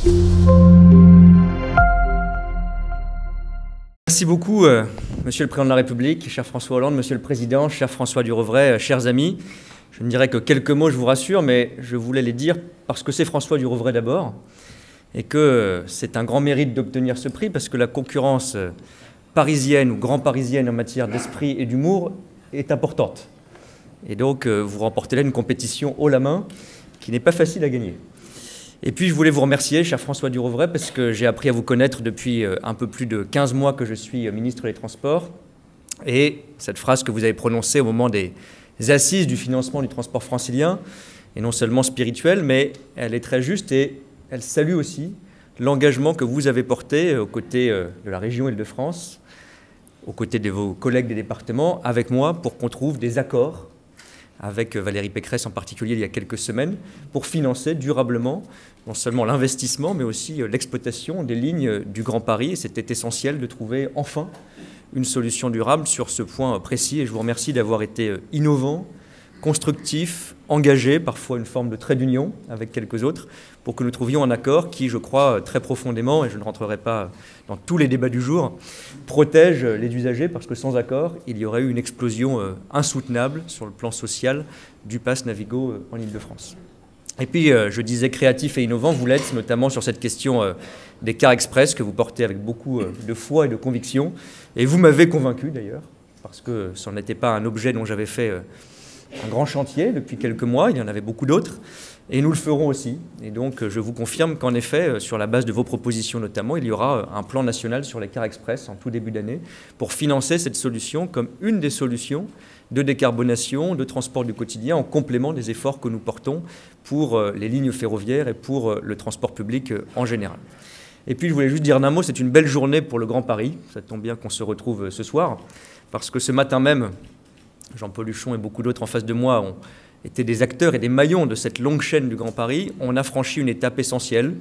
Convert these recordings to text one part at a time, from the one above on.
Merci beaucoup, Monsieur le Président de la République, cher François Hollande, Monsieur le Président, cher François Durovray, chers amis. Je ne dirai que quelques mots, je vous rassure, mais je voulais les dire parce que c'est François Durovray d'abord et que c'est un grand mérite d'obtenir ce prix parce que la concurrence parisienne ou grand parisienne en matière d'esprit et d'humour est importante. Et donc, vous remportez là une compétition haut la main qui n'est pas facile à gagner. Et puis, je voulais vous remercier, cher François Durovray, parce que j'ai appris à vous connaître depuis un peu plus de 15 mois que je suis ministre des Transports. Et cette phrase que vous avez prononcée au moment des assises du financement du transport francilien est non seulement spirituelle, mais elle est très juste et elle salue aussi l'engagement que vous avez porté aux côtés de la région Île-de-France, aux côtés de vos collègues des départements, avec moi, pour qu'on trouve des accords avec Valérie Pécresse en particulier il y a quelques semaines, pour financer durablement non seulement l'investissement, mais aussi l'exploitation des lignes du Grand Paris. C'était essentiel de trouver enfin une solution durable sur ce point précis. Et je vous remercie d'avoir été innovant, constructif, engagé, parfois une forme de trait d'union avec quelques autres, pour que nous trouvions un accord qui, je crois, très profondément, et je ne rentrerai pas dans tous les débats du jour, protège les usagers, parce que sans accord, il y aurait eu une explosion insoutenable sur le plan social du pass Navigo en Île-de-France. Et puis, je disais créatif et innovant, vous l'êtes, notamment sur cette question des cars express que vous portez avec beaucoup de foi et de conviction. Et vous m'avez convaincu, d'ailleurs, parce que ce n'était pas un objet dont j'avais fait un grand chantier depuis quelques mois, il y en avait beaucoup d'autres, et nous le ferons aussi. Et donc, je vous confirme qu'en effet, sur la base de vos propositions notamment, il y aura un plan national sur les cars express en tout début d'année pour financer cette solution comme une des solutions de décarbonation, de transport du quotidien, en complément des efforts que nous portons pour les lignes ferroviaires et pour le transport public en général. Et puis, je voulais juste dire un mot, c'est une belle journée pour le Grand Paris. Ça tombe bien qu'on se retrouve ce soir, parce que ce matin même, Jean-Paul Huchon et beaucoup d'autres en face de moi ont été des acteurs et des maillons de cette longue chaîne du Grand Paris. On a franchi une étape essentielle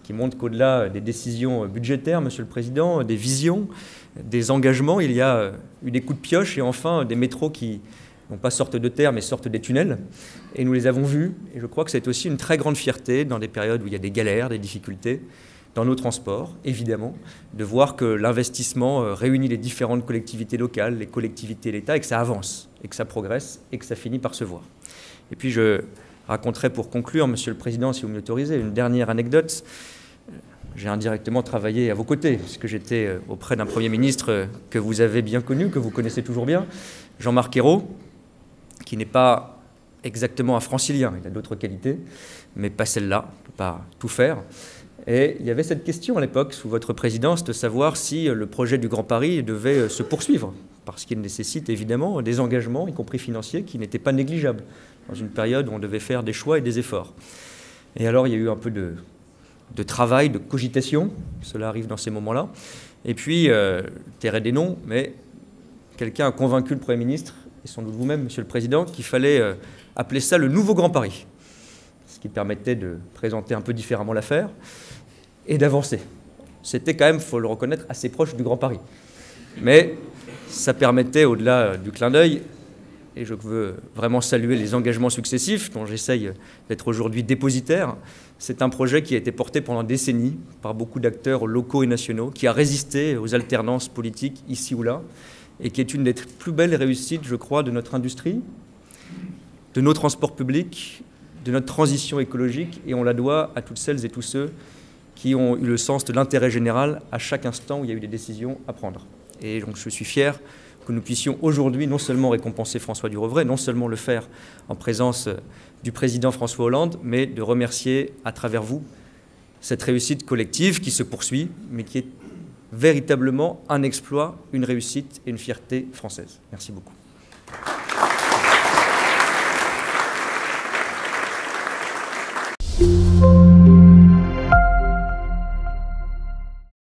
qui montre qu'au-delà des décisions budgétaires, Monsieur le Président, des visions, des engagements, il y a eu des coups de pioche et enfin des métros qui non pas sortent de terre mais sortent des tunnels. Et nous les avons vus et je crois que c'est aussi une très grande fierté dans des périodes où il y a des galères, des difficultés, dans nos transports, évidemment, de voir que l'investissement réunit les différentes collectivités locales, les collectivités et l'État, et que ça avance, et que ça progresse, et que ça finit par se voir. Et puis je raconterai pour conclure, Monsieur le Président, si vous me l'autorisez, une dernière anecdote. J'ai indirectement travaillé à vos côtés, puisque j'étais auprès d'un Premier ministre que vous avez bien connu, que vous connaissez toujours bien, Jean-Marc Ayrault, qui n'est pas exactement un francilien, il a d'autres qualités, mais pas celle-là, il ne peut pas tout faire. Et il y avait cette question à l'époque, sous votre présidence, de savoir si le projet du Grand Paris devait se poursuivre, parce qu'il nécessite évidemment des engagements, y compris financiers, qui n'étaient pas négligeables, dans une période où on devait faire des choix et des efforts. Et alors il y a eu un peu de travail, de cogitation, cela arrive dans ces moments-là, et puis, terre des noms, mais quelqu'un a convaincu le Premier ministre, et sans doute vous-même, Monsieur le Président, qu'il fallait appeler ça le nouveau Grand Paris, ce qui permettait de présenter un peu différemment l'affaire et d'avancer. C'était quand même, il faut le reconnaître, assez proche du Grand Paris. Mais ça permettait, au-delà du clin d'œil, et je veux vraiment saluer les engagements successifs dont j'essaye d'être aujourd'hui dépositaire, c'est un projet qui a été porté pendant des décennies par beaucoup d'acteurs locaux et nationaux, qui a résisté aux alternances politiques ici ou là, et qui est une des plus belles réussites, je crois, de notre industrie, de nos transports publics, de notre transition écologique, et on la doit à toutes celles et tous ceux qui ont eu le sens de l'intérêt général à chaque instant où il y a eu des décisions à prendre. Et donc je suis fier que nous puissions aujourd'hui non seulement récompenser François Durovray, non seulement le faire en présence du président François Hollande, mais de remercier à travers vous cette réussite collective qui se poursuit, mais qui est véritablement un exploit, une réussite et une fierté française. Merci beaucoup.